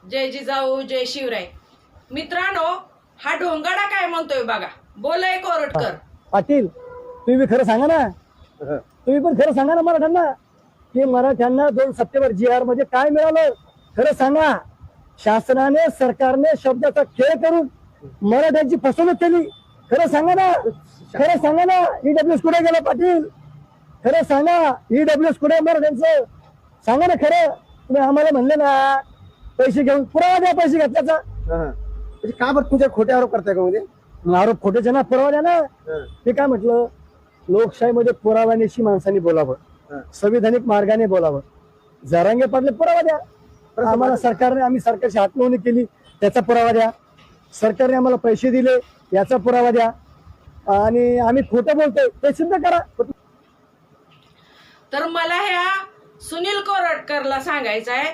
जय जिजाऊ जय शिवराय. मित्रांनो, हा ढोंगाडा काय म्हणतोय बघा. बोलाय कोरटकर. पाटील तुम्ही बी खरं सांगा ना, तुम्ही पण खरं सांगा ना मराठ्यांना की मराठ्यांना 2 सप्टेंबर GR मध्ये काय मिळालं खरं सांगा. शासनाने सरकारने शब्दाचा खेळ करून मराठ्यांची फसवणूक केली. खरं सांगा ना, खरं सांगा ना. EWS कुठे गेलं पाटील? खरं सांगा. EWS कुठे मराठ्यांचं? सांगा ना खरं. तुम्ही आम्हाला म्हणले ना पैसे घेऊन पुरावा द्या पैसे घेतल्याचा. म्हणजे का बरं तुझ्या खोटे आरोप करताय का म्हणजे आरोप खोटेचे ना, पुरावा द्या ना. ते काय म्हटलं, लोकशाहीमध्ये पुराव्यानिशी माणसांनी बोलावं, संविधानिक मार्गाने बोलावं. जरांगे पाटले पुरावा द्या. आम्हाला सरकारने, आम्ही सरकारची हातमोहनी केली त्याचा पुरावा द्या. सरकारने आम्हाला पैसे दिले याचा पुरावा द्या. आणि आम्ही खोटं बोलतोय ते सिद्ध करा. तर मला ह्या सुनील कोरटकरला सांगायचं आहे,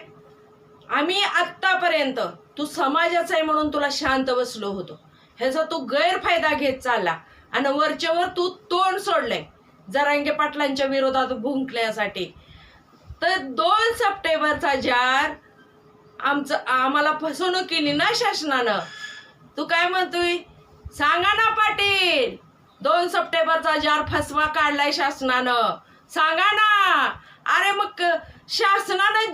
आम्ही आत्तापर्यंत तू समाजाचा आहे म्हणून तुला शांत बसलो होतो, ह्याचा तू गैरफायदा घेत चालला आणि वरच्यावर तू तोंड सोडलंय जरांगे पाटलांच्या विरोधात भुंकण्यासाठी. तर 2 सप्टेंबरचा जार आम्हाला फसवणूक केली ना शासनानं. तू काय म्हणतोय सांगा ना पाटील. 2 सप्टेंबरचा जार फसवा काढलाय शासनानं, सांगा ना. अरे मग शासनानं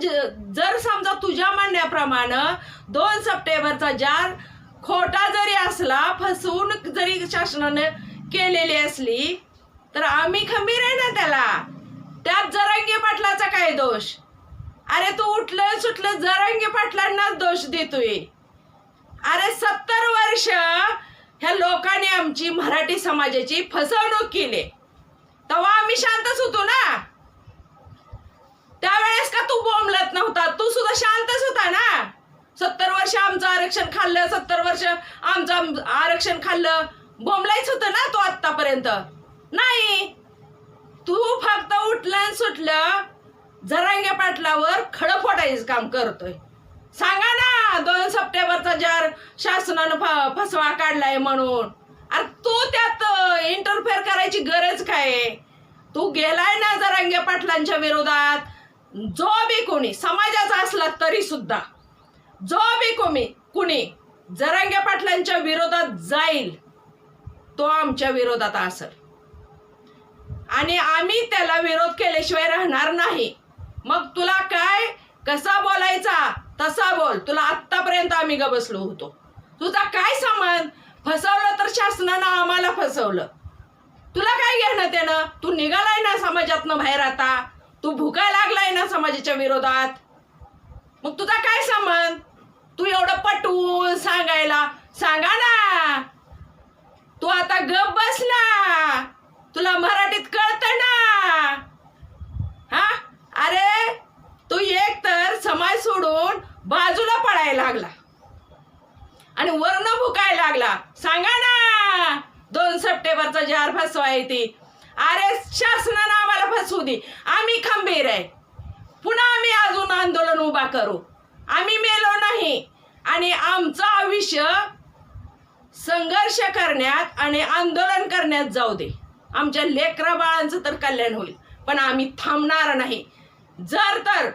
जर समजा तुझ्या म्हणण्याप्रमाणे 2 सप्टेंबरचा जार खोटा जरी असला, फसवणूक जरी शासनानं केलेली असली, तर आम्ही खंबीर आहे ना त्याला. त्यात जरांगे पाटलाचा काय दोष? अरे तू उठलं सुटलं जरांगे पाटलांनाच दोष देतोय. अरे 70 वर्ष ह्या लोकांनी आमची मराठी समाजाची फसवणूक केली, तेव्हा आम्ही शांतच होतो ना. त्यावेळेस का तू बोंबलत नव्हता? तू सुद्धा शांतच होता ना. 70 वर्ष आमचं आरक्षण खाल्लं, 70 वर्ष आमचं आरक्षण खाल्लं, बोंबलायच होतं ना तू आतापर्यंत. नाही, तू फक्त उठलं सुटलं जरांगे पाटलावर खडं फोडायचं काम करतोय. सांगा ना 2 सप्टेंबरचा जार शासनानं फसवा काढलाय म्हणून. अरे तू त्यात इंटरफेअर करायची गरज काय? तू गेलाय ना जरांगे पाटलांच्या विरोधात. जो बी कोणी समाजाचा असला तरी सुद्धा, जो बी कुणी जरांगे पाटलांच्या विरोधात जाईल तो आमच्या विरोधात असेल आणि आम्ही त्याला विरोध केल्याशिवाय राहणार नाही. मग तुला काय कसा बोलायचा तसा बोल. तुला आत्तापर्यंत आम्ही ग बसलो होतो. तुझा काय संबंध? फसवलं तर शासनानं आम्हाला फसवलं, तुला काय घेणं त्यानं? तू निघालाय ना समाजातनं बाहेर, आता तू भुकायला लागलाय ना समाजाच्या विरोधात. मग तुझा काय संबंध? तू एवढं पटवून सांगायला सांगा ना. तू आता गप बस ना, तुला मराठीत कळतं ना. हा, अरे तू एक तर समाज सोडून बाजूला पडायला लागला आणि वर्ण भुकायला लागला. सांगा ना 2 सप्टेंबरचा जार फसवाय ती. अरे शासनानं आम्हाला फसवू दे, आम्ही खंबीर आहे. पुन्हा आम्ही अजून आंदोलन उभा करू. आम्ही मेलो नाही आणि आमचं आयुष्य संघर्ष करण्यात आणि आंदोलन करण्यात जाऊ दे. आमच्या लेकरा बाळांचं तर कल्याण होईल, पण आम्ही थांबणार नाही. जर तर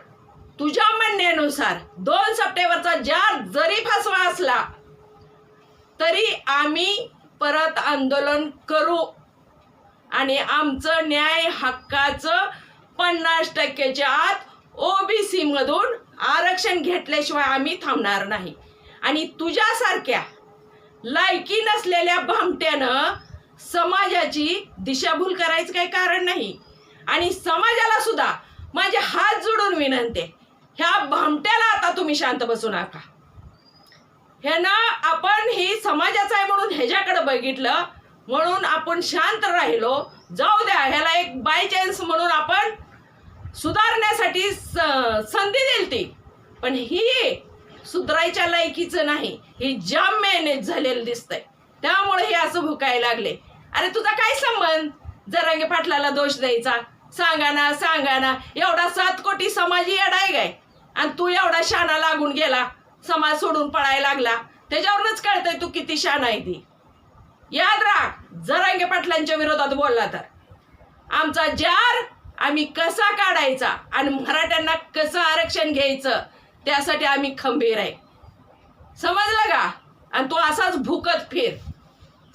तुझ्या म्हणण्यानुसार 2 सप्टेंबरचा जार जरी फसवा असला तरी आम्ही परत आंदोलन करू आणि आमचं न्याय हक्काचं 50%च्या आत OBC मधून आरक्षण घेतल्याशिवाय आम्ही थांबणार नाही. आणि तुझ्यासारख्या लायकी नसलेल्या भामट्यानं समाजाची दिशाभूल करायचं काही कारण नाही. आणि समाजाला सुद्धा माझे हात जोडून विनंती, ह्या भामट्याला आता तुम्ही शांत बसू नका. ह्यानं आपण ही समाजाचं आहे म्हणून ह्याच्याकडे बघितलं म्हणून आपण शांत राहिलो. जाऊ द्या, ह्याला एक बाय चान्स म्हणून आपण सुधारण्यासाठी संधी दिलती, पण ही सुधारायच्या लायकीचं नाही. ही जाम मॅनेज झालेलं दिसतंय, त्यामुळे हे असं भुकायला लागले. अरे तुझा काय संबंध जरांगे पाटलाला दोष द्यायचा? सांगा ना, सांगा ना. एवढा 7 कोटी समाज येडाय गाय आणि तू एवढा शाना लागून गेला, समाज सोडून पळायला लागला. त्याच्यावरूनच कळतंय तू किती शाना आहे ती. याद राख, जरांगे पाटलांच्या विरोधात बोलला तर आमचा जार आम्ही कसा काढायचा आणि मराठ्यांना कसं आरक्षण घ्यायचं त्यासाठी आम्ही खंबीर आहे. समजलं का? आणि तू असाच भुकत फिर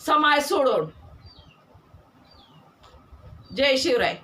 समाज सोडून. जय शिवराय.